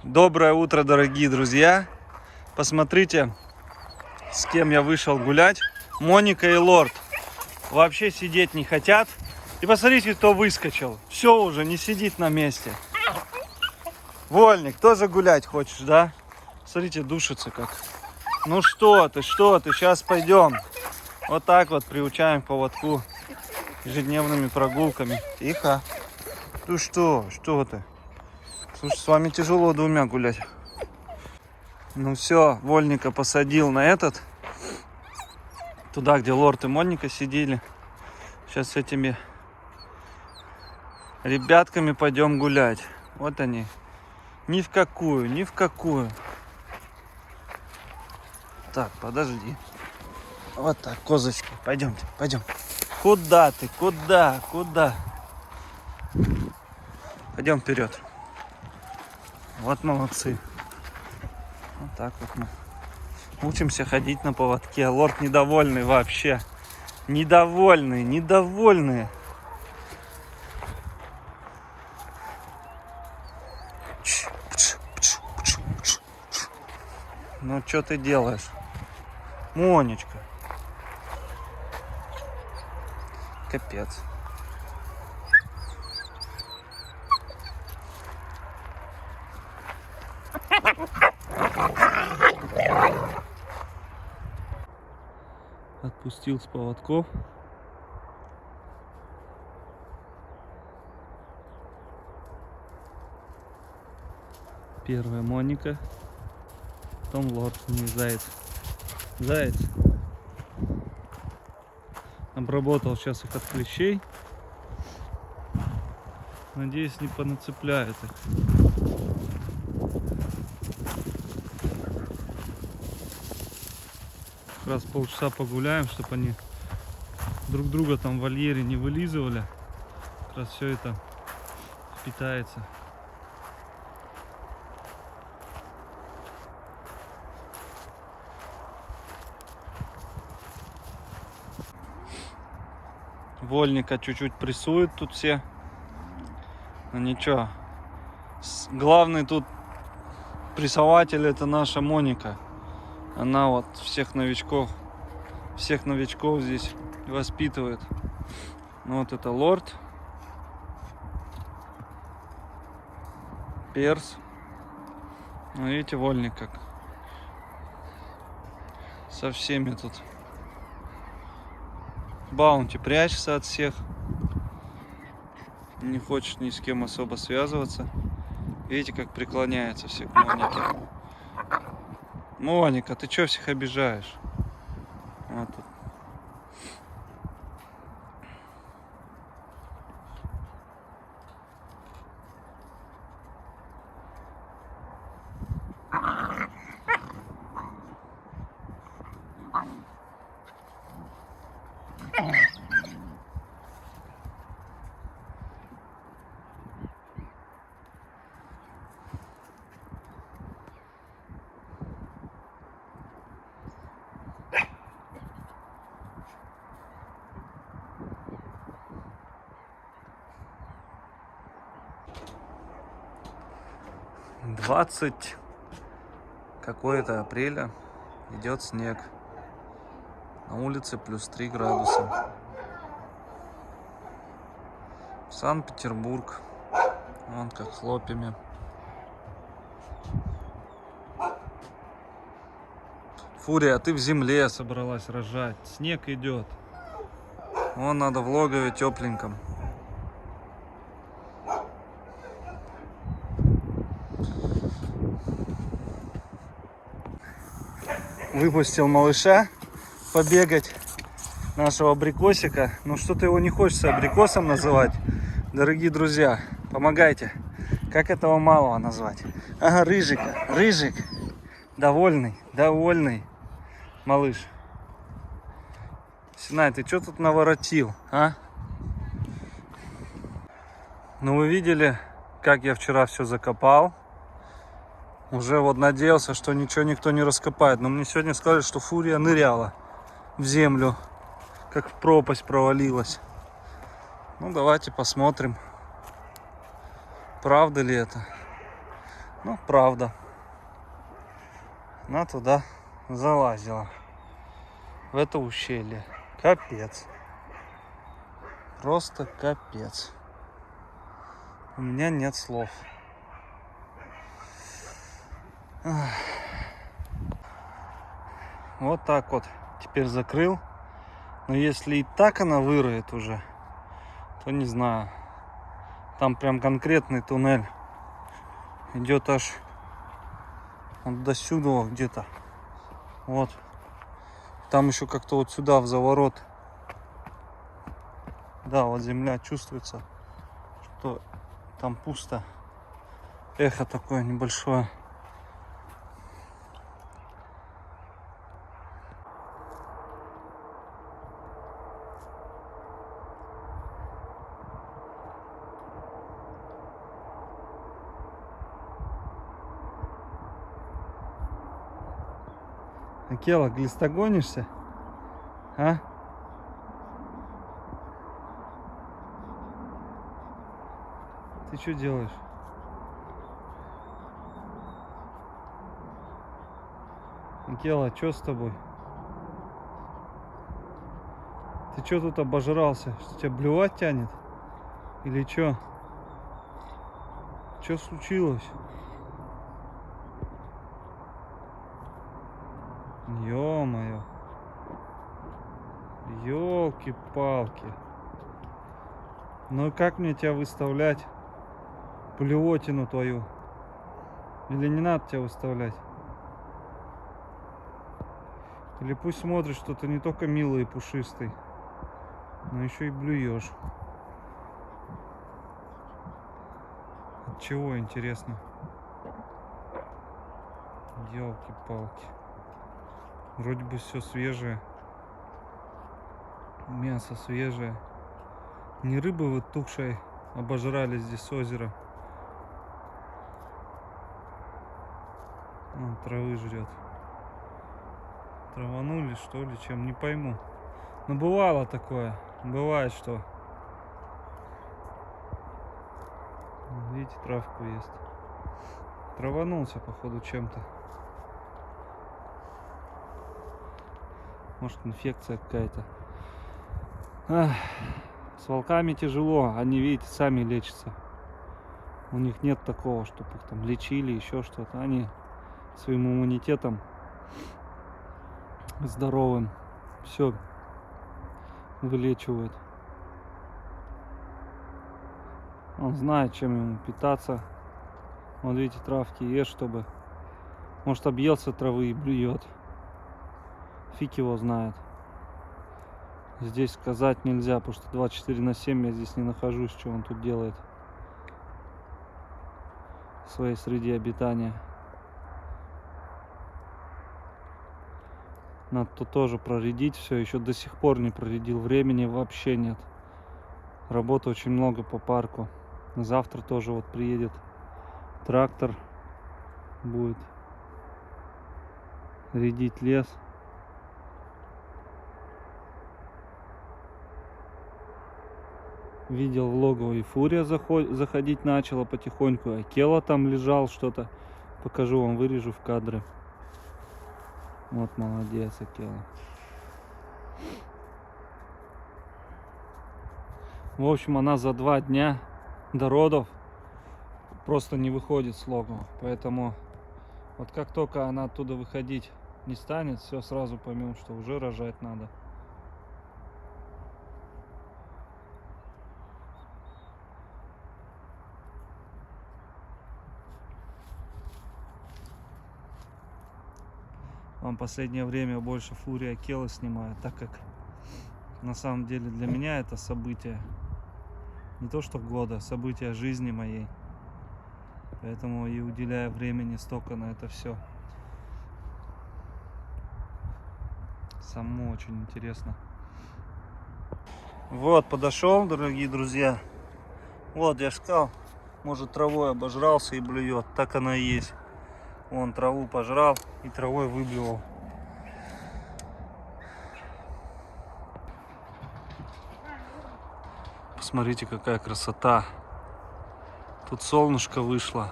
Доброе утро, дорогие друзья! Посмотрите, с кем я вышел гулять. Моника и Лорд вообще сидеть не хотят. И посмотрите, кто выскочил. Все уже, не сидит на месте. Вольник, тоже гулять хочешь, да? Смотрите, душится как. Ну что ты, сейчас пойдем. Вот так вот приучаем к поводку ежедневными прогулками. Тихо. Ну что ты? Слушай, с вами тяжело двумя гулять. Ну все, Вольника посадил на этот. Туда, где Лорд и Моника сидели. Сейчас с этими ребятками пойдем гулять. Вот они. Ни в какую. Так, подожди. Вот так, козочки. Пойдем. Куда ты? Куда? Пойдем вперед. Вот молодцы. Вот так вот мы учимся ходить на поводке. Лорд недовольный вообще. Недовольный. Ну, что ты делаешь? Монечка. Капец. Отпустил с поводков. Первая Моника. Потом Лорд, не заяц. Обработал сейчас их от клещей. Надеюсь, не понацепляет их. Как раз полчаса погуляем, чтобы они друг друга там в вольере не вылизывали. Как раз все это впитается. Вольника чуть-чуть прессует тут все. Но ничего. Главный тут прессователь — это наша Моника. Она вот всех новичков здесь воспитывает. Ну вот это Лорд. Перс. Ну видите, Вольник как со всеми тут. Баунти прячется от всех. Не хочет ни с кем особо связываться. Видите, как преклоняется все к Монике. Моника, ты чё всех обижаешь? Вот тут. Какое-то апреля, идет снег, на улице плюс 3 градуса. Санкт-Петербург, вон как хлопьями. Фурия, ты в земле собралась рожать, снег идет. Вон надо в логове тепленьком. Выпустил малыша побегать, нашего абрикосика. Ну что-то его не хочется абрикосом называть. Дорогие друзья, помогайте. Как этого малого назвать? Ага, Рыжик. Довольный малыш. Синай, ты что тут наворотил, а? Ну вы видели, как я вчера все закопал. Уже вот надеялся, что ничего никто не раскопает. Но мне сегодня сказали, что Фурия ныряла в землю, как в пропасть провалилась. Ну давайте посмотрим, правда ли это. Ну, правда. Она туда залазила. В это ущелье. Капец. Просто капец. У меня нет слов. Вот так вот. Теперь закрыл. Но если и так она выроет уже, то не знаю. Там прям конкретный туннель. Идет аж вот до сюда где-то. Вот. Там еще как-то вот сюда в заворот. Да, вот земля чувствуется, что там пусто. Эхо такое небольшое. Акела, глиста гонишься? А? Ты что делаешь? Акела, что с тобой? Ты что тут обожрался? Что тебя блевать тянет? Или что? Что случилось? Ё-моё. Ёлки-палки. Ну и как мне тебя выставлять? Блевотину твою. Или не надо тебя выставлять? Или пусть смотришь, что ты не только милый и пушистый, но еще и блюешь. От чего, интересно? Ёлки-палки. Вроде бы все свежее. Мясо свежее. Не рыбы вытухшей обожрали здесь с озера. Он травы жрет. Траванули, что ли, чем, не пойму. Но бывало такое. Бывает, что. Видите, травку ест. Траванулся, походу, чем-то. Может, инфекция какая-то. С волками тяжело. Они, видите, сами лечатся. У них нет такого, чтобы их там лечили, еще что-то. Они своим иммунитетом здоровым все вылечивают. Он знает, чем ему питаться. Вот видите, травки ешь, чтобы... Может, объелся травы и блюет. Фиг его знает. Здесь сказать нельзя, потому что 24/7 я здесь не нахожусь, что он тут делает в своей среде обитания. Надо тут тоже проредить все, еще до сих пор не проредил, времени вообще нет. Работы очень много по парку. Завтра тоже вот приедет трактор, будет редить лес. Видел в логово, и фурия заходить начала потихоньку. Акела там лежал, что-то. Покажу вам, вырежу в кадре. Вот молодец, Акела. В общем, она за 2 дня до родов просто не выходит с логова. Поэтому вот как только она оттуда выходить не станет, все сразу поймем, что уже рожать надо. Вам последнее время больше фурия Акела снимаю, так как на самом деле для меня это событие не то что года, событие жизни моей. Поэтому и уделяю времени столько на это все. Самому очень интересно. Вот, подошел, дорогие друзья. Вот, я же сказал, может, травой обожрался и блюет. Так оно и есть. Он траву пожрал и травой выблевал. Посмотрите, какая красота. Тут солнышко вышло.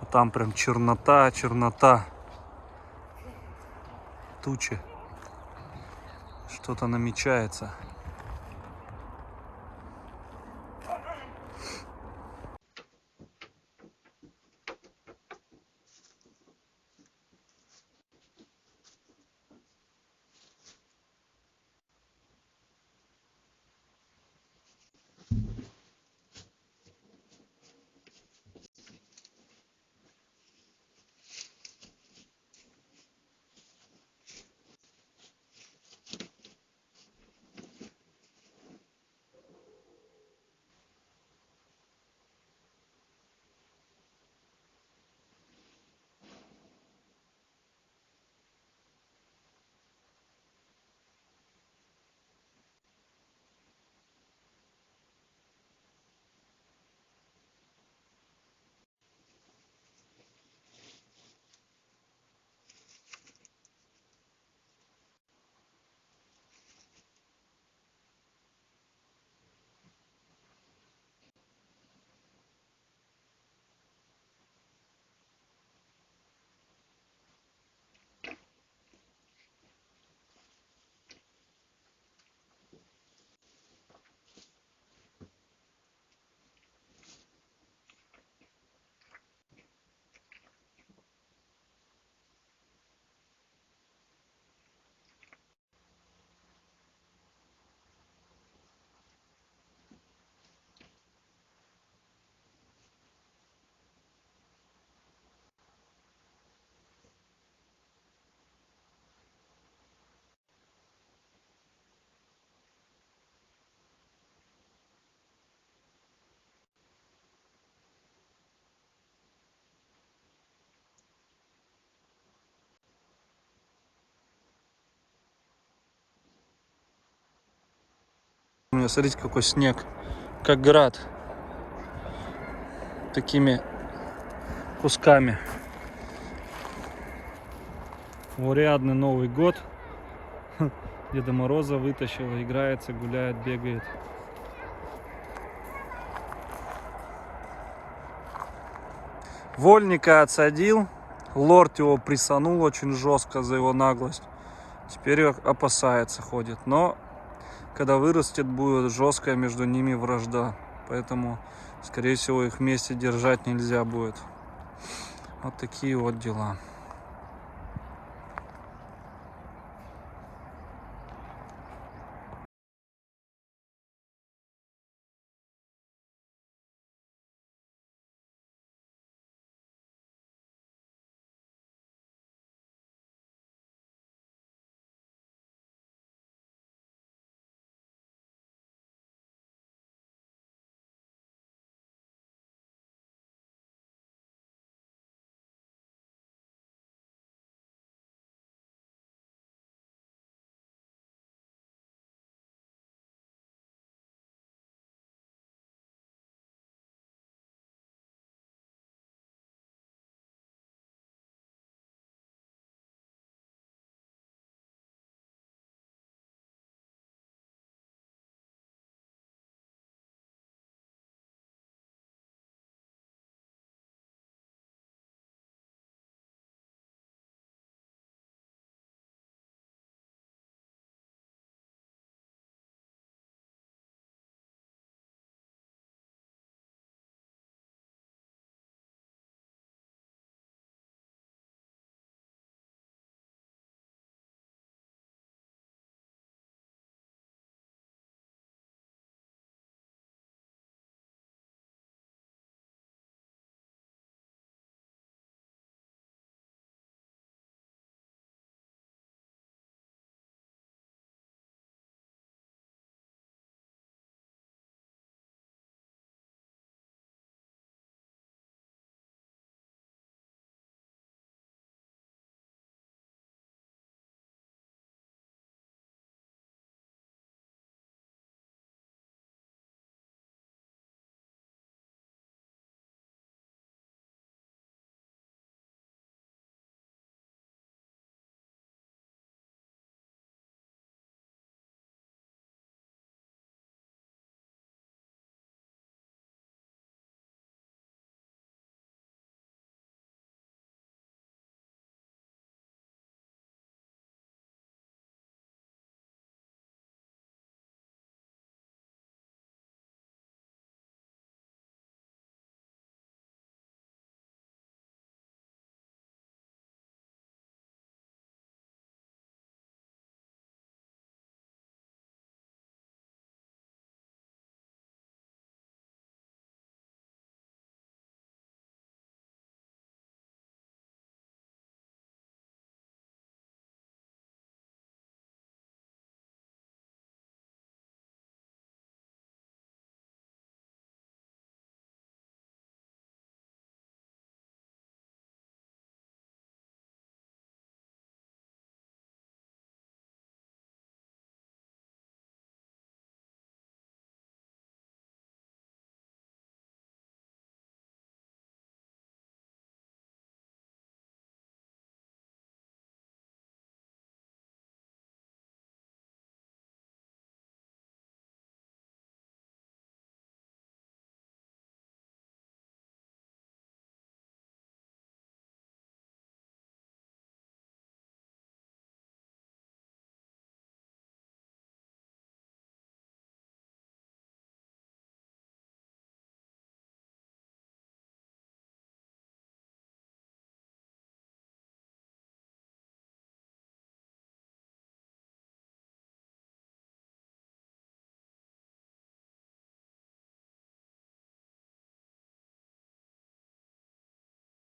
А там прям чернота, чернота. Тучи. Что-то намечается. Смотрите, какой снег, как град, такими кусками. Урядный Новый год. Деда Мороза вытащила, играется, гуляет, бегает. Вольника отсадил, лорд его присанул очень жестко за его наглость. Теперь опасается, ходит. Но когда вырастет, будет жесткая между ними вражда. Поэтому, скорее всего, их вместе держать нельзя будет. Вот такие вот дела.